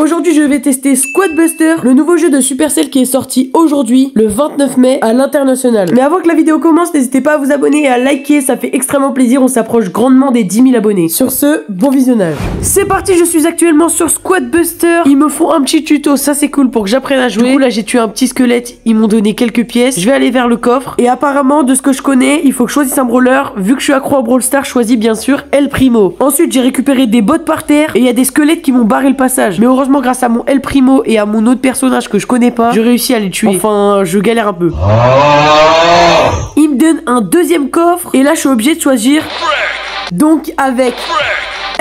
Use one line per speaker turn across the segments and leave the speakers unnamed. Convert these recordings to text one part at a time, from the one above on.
Aujourd'hui je vais tester Squad Buster, le nouveau jeu de Supercell qui est sorti aujourd'hui, le 29 mai, à l'international. Mais avant que la vidéo commence, n'hésitez pas à vous abonner et à liker, ça fait extrêmement plaisir, on s'approche grandement des 10 000 abonnés. Sur ce, bon visionnage. C'est parti, je suis actuellement sur Squad Buster. Ils me font un petit tuto, ça c'est cool pour que j'apprenne à jouer. Du coup là j'ai tué un petit squelette, ils m'ont donné quelques pièces. Je vais aller vers le coffre. Et apparemment, de ce que je connais, il faut que je choisisse un brawler. Vu que je suis accro à Brawl Stars, je choisis bien sûr El Primo. Ensuite j'ai récupéré des bots par terre et il y a des squelettes qui m'ont barré le passage. Mais heureusement grâce à mon El Primo et à mon autre personnage que je connais pas, j'ai réussi à les tuer. Enfin, je galère un peu. Il me donne un deuxième coffre et là je suis obligé de choisir. Donc avec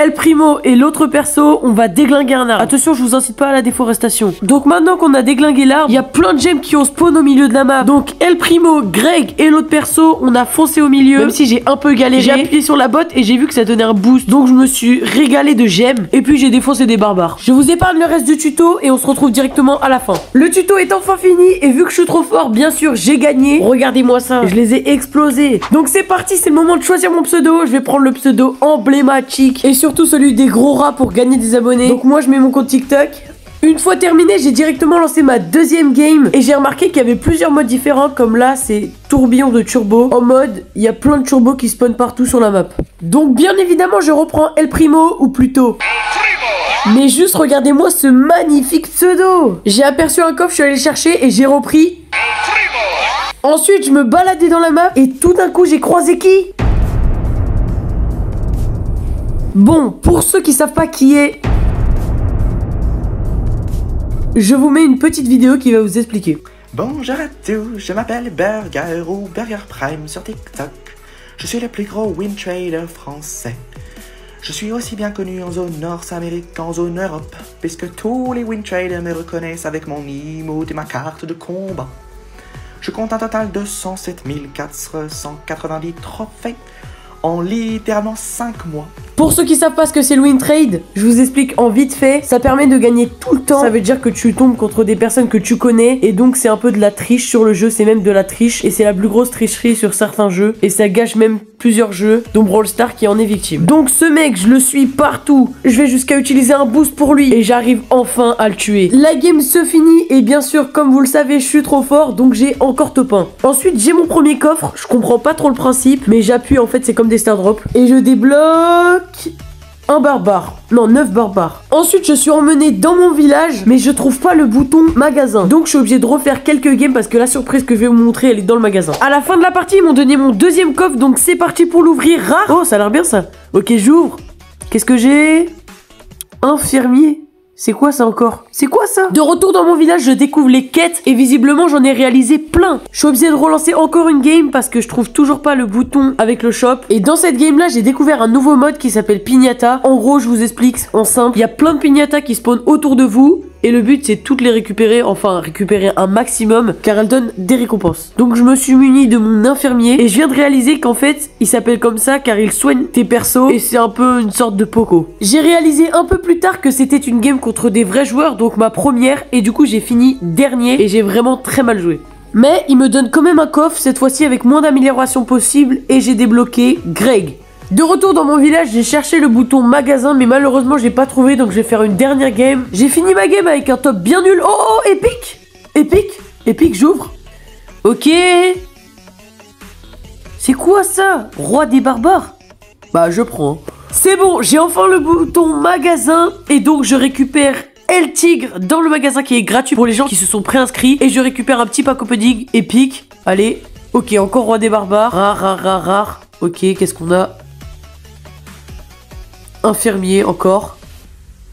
El Primo et l'autre perso, on va déglinguer un arbre. Attention, je vous incite pas à la déforestation. Donc maintenant qu'on a déglingué l'arbre, il y a plein de gemmes qui ont spawn au milieu de la map. Donc El Primo, Greg et l'autre perso, on a foncé au milieu. Même si j'ai un peu galéré, j'ai appuyé sur la botte et j'ai vu que ça donnait un boost. Donc je me suis régalé de gemmes et puis j'ai défoncé des barbares. Je vous épargne le reste du tuto et on se retrouve directement à la fin. Le tuto est enfin fini et vu que je suis trop fort, bien sûr, j'ai gagné. Regardez-moi ça, je les ai explosés. Donc c'est parti, c'est le moment de choisir mon pseudo. Je vais prendre le pseudo emblématique et surtout celui des gros rats pour gagner des abonnés. Donc moi je mets mon compte TikTok. Une fois terminé, j'ai directement lancé ma deuxième game et j'ai remarqué qu'il y avait plusieurs modes différents, comme là c'est tourbillon de turbo. En mode, il y a plein de turbos qui spawnent partout sur la map. Donc bien évidemment je reprends El Primo, ou plutôt mais juste regardez-moi ce magnifique pseudo. J'ai aperçu un coffre, je suis allé le chercher et j'ai repris. Ensuite je me baladais dans la map et tout d'un coup j'ai croisé qui? Bon, pour ceux qui savent pas qui est, je vous mets une petite vidéo qui va vous expliquer.
Bonjour à tous, je m'appelle Burger ou Burger Prime sur TikTok. Je suis le plus gros win trader français. Je suis aussi bien connu en zone Nord-Amérique qu'en zone Europe, puisque tous les win traders me reconnaissent avec mon emote et ma carte de combat. Je compte un total de 107 490 trophées en littéralement 5 mois.
Pour ceux qui savent pas ce que c'est le win trade, je vous explique en vite fait. Ça permet de gagner tout le temps. Ça veut dire que tu tombes contre des personnes que tu connais et donc c'est un peu de la triche sur le jeu, c'est même de la triche et c'est la plus grosse tricherie sur certains jeux et ça gâche même plusieurs jeux, dont Brawl Stars qui en est victime. Donc ce mec, je le suis partout. Je vais jusqu'à utiliser un boost pour lui et j'arrive enfin à le tuer. La game se finit et bien sûr, comme vous le savez, je suis trop fort donc j'ai encore top 1. Ensuite, j'ai mon premier coffre. Je comprends pas trop le principe, mais j'appuie en fait, c'est comme des star drops et je débloque un barbare. Non, 9 barbares. Ensuite, je suis emmené dans mon village, mais je trouve pas le bouton magasin. Donc, je suis obligé de refaire quelques games parce que la surprise que je vais vous montrer, elle est dans le magasin. À la fin de la partie, ils m'ont donné mon deuxième coffre, donc c'est parti pour l'ouvrir. Rare. Oh, ça a l'air bien ça. Ok, j'ouvre. Qu'est-ce que j'ai? Infirmier. C'est quoi ça encore? C'est quoi ça? De retour dans mon village, je découvre les quêtes et visiblement j'en ai réalisé plein. Je suis obligé de relancer encore une game parce que je trouve toujours pas le bouton avec le shop. Et dans cette game là, j'ai découvert un nouveau mode qui s'appelle Pignata. En gros, je vous explique en simple. Il y a plein de piñatas qui spawnent autour de vous. Et le but c'est toutes les récupérer, enfin récupérer un maximum car elles donnent des récompenses. Donc je me suis muni de mon infirmier et je viens de réaliser qu'en fait il s'appelle comme ça car il soigne tes persos et c'est un peu une sorte de Poco. J'ai réalisé un peu plus tard que c'était une game contre des vrais joueurs, donc ma première, et du coup j'ai fini dernier et j'ai vraiment très mal joué. Mais il me donne quand même un coffre, cette fois-ci avec moins d'amélioration possible et j'ai débloqué Greg. De retour dans mon village, j'ai cherché le bouton magasin, mais malheureusement, j'ai pas trouvé, donc je vais faire une dernière game. J'ai fini ma game avec un top bien nul. Oh, oh, épique! Épique! Épique, j'ouvre. Ok. C'est quoi ça? Roi des barbares? Bah, je prends. C'est bon, j'ai enfin le bouton magasin, et donc je récupère El Tigre dans le magasin qui est gratuit pour les gens qui se sont préinscrits, et je récupère un petit pack opening épique. Allez. Ok, encore Roi des barbares. Rare, rare, rare, rare. Ok, qu'est-ce qu'on a? Infirmier encore,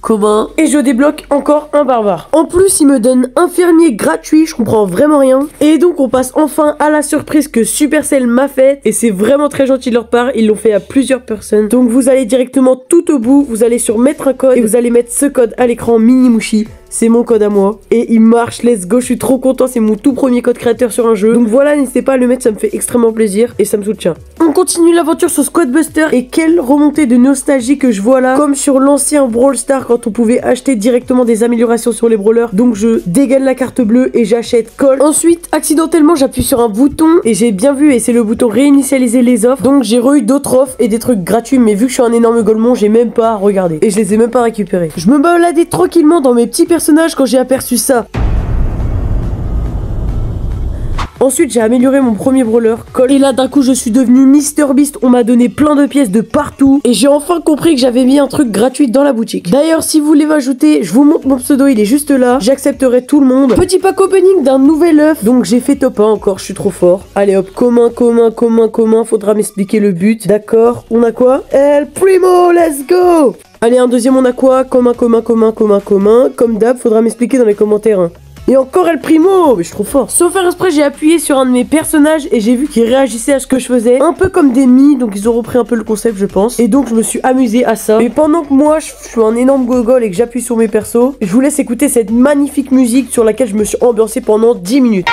commun, et je débloque encore un barbare. En plus il me donne infirmier gratuit, je comprends vraiment rien. Et donc on passe enfin à la surprise que Supercell m'a faite et c'est vraiment très gentil de leur part, ils l'ont fait à plusieurs personnes. Donc vous allez directement tout au bout, vous allez sur mettre un code et vous allez mettre ce code à l'écran, Minimouchi. c'est mon code à moi. Et il marche, let's go, je suis trop content, c'est mon tout premier code créateur sur un jeu. Donc voilà, n'hésitez pas à le mettre, ça me fait extrêmement plaisir et ça me soutient. On continue l'aventure sur Squadbuster et quelle remontée de nostalgie que je vois là. Comme sur l'ancien Brawl Stars quand on pouvait acheter directement des améliorations sur les brawlers. Donc je dégaine la carte bleue et j'achète Colt. Ensuite, accidentellement, j'appuie sur un bouton et j'ai bien vu et c'est le bouton réinitialiser les offres. Donc j'ai eu d'autres offres et des trucs gratuits, mais vu que je suis un énorme golemon, j'ai même pas regardé et je les ai même pas récupérés. Je me baladais tranquillement dans mes petits personnages quand j'ai aperçu ça. Ensuite, j'ai amélioré mon premier brawler, Colt. Et là, d'un coup, je suis devenu MrBeast. On m'a donné plein de pièces de partout. Et j'ai enfin compris que j'avais mis un truc gratuit dans la boutique. D'ailleurs, si vous voulez m'ajouter, je vous montre mon pseudo, il est juste là. J'accepterai tout le monde. Petit pack opening d'un nouvel œuf. Donc, j'ai fait top 1 encore, je suis trop fort. Allez hop, commun. Faudra m'expliquer le but. D'accord, on a quoi? El Primo, let's go! Allez, un deuxième, on a quoi? Commun. Comme d'hab, faudra m'expliquer dans les commentaires. Hein. Et encore El Primo, mais je suis trop fort. Sauf faire exprès, j'ai appuyé sur un de mes personnages et j'ai vu qu'ils réagissaient à ce que je faisais. Un peu comme des Mii, donc ils ont repris un peu le concept, je pense. Et donc je me suis amusé à ça. Et pendant que moi, je suis un énorme gogol et que j'appuie sur mes persos, je vous laisse écouter cette magnifique musique sur laquelle je me suis ambiancé pendant 10 minutes.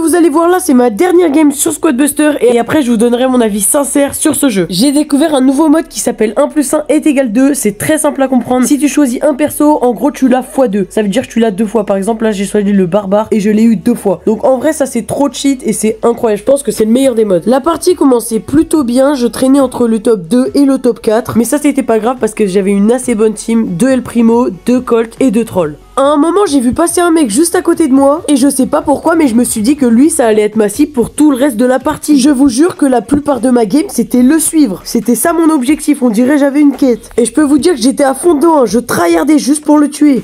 Vous allez voir là, c'est ma dernière game sur Squadbuster et après je vous donnerai mon avis sincère sur ce jeu. J'ai découvert un nouveau mode qui s'appelle 1 + 1 est égal 2, c'est très simple à comprendre. Si tu choisis un perso, en gros tu l'as x2, ça veut dire que tu l'as 2 fois. Par exemple là j'ai choisi le barbare et je l'ai eu 2 fois. Donc en vrai ça c'est trop cheat et c'est incroyable, je pense que c'est le meilleur des modes. La partie commençait plutôt bien, je traînais entre le top 2 et le top 4, mais ça c'était pas grave parce que j'avais une assez bonne team, 2 El Primo, 2 Colt et 2 Trolls. À un moment, j'ai vu passer un mec juste à côté de moi et je sais pas pourquoi, mais je me suis dit que lui, ça allait être ma cible pour tout le reste de la partie. Je vous jure que la plupart de ma game, c'était le suivre. C'était ça mon objectif, on dirait j'avais une quête. Et je peux vous dire que j'étais à fond dedans, je tryhardais juste pour le tuer.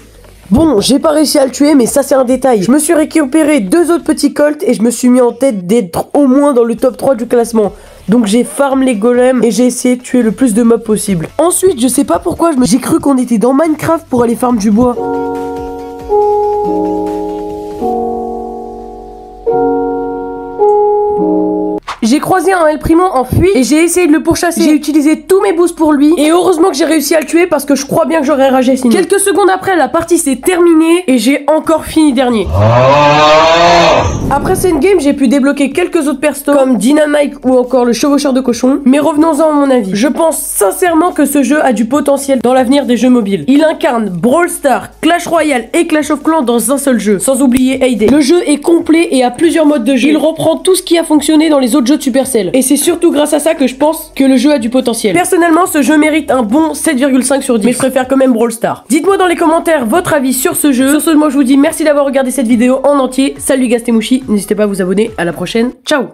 Bon, j'ai pas réussi à le tuer, mais ça c'est un détail. Je me suis récupéré 2 autres petits colts et je me suis mis en tête d'être au moins dans le top 3 du classement. Donc j'ai farm les golems et j'ai essayé de tuer le plus de mobs possible. Ensuite, je sais pas pourquoi, j'ai cru qu'on était dans Minecraft pour aller farm du bois. J'ai croisé un El Primo en fuite et j'ai essayé de le pourchasser. J'ai utilisé tous mes boosts pour lui et heureusement que j'ai réussi à le tuer parce que je crois bien que j'aurais ragé sinon. Quelques secondes après, la partie s'est terminée et j'ai encore fini dernier. Après cette game, j'ai pu débloquer quelques autres persos comme Dynamite ou encore le chevaucheur de cochon. Mais revenons-en à mon avis. Je pense sincèrement que ce jeu a du potentiel dans l'avenir des jeux mobiles. Il incarne Brawl Stars, Clash Royale et Clash of Clans dans un seul jeu, sans oublier Hay-Day. Le jeu est complet et a plusieurs modes de jeu. Il reprend tout ce qui a fonctionné dans les autres jeux de Supercell. Et c'est surtout grâce à ça que je pense que le jeu a du potentiel. Personnellement, ce jeu mérite un bon 7,5 sur 10. Mais je préfère quand même Brawl Stars. Dites-moi dans les commentaires votre avis sur ce jeu. Sur ce, moi je vous dis merci d'avoir regardé cette vidéo en entier. Salut Gastemouchi, n'hésitez pas à vous abonner. À la prochaine. Ciao.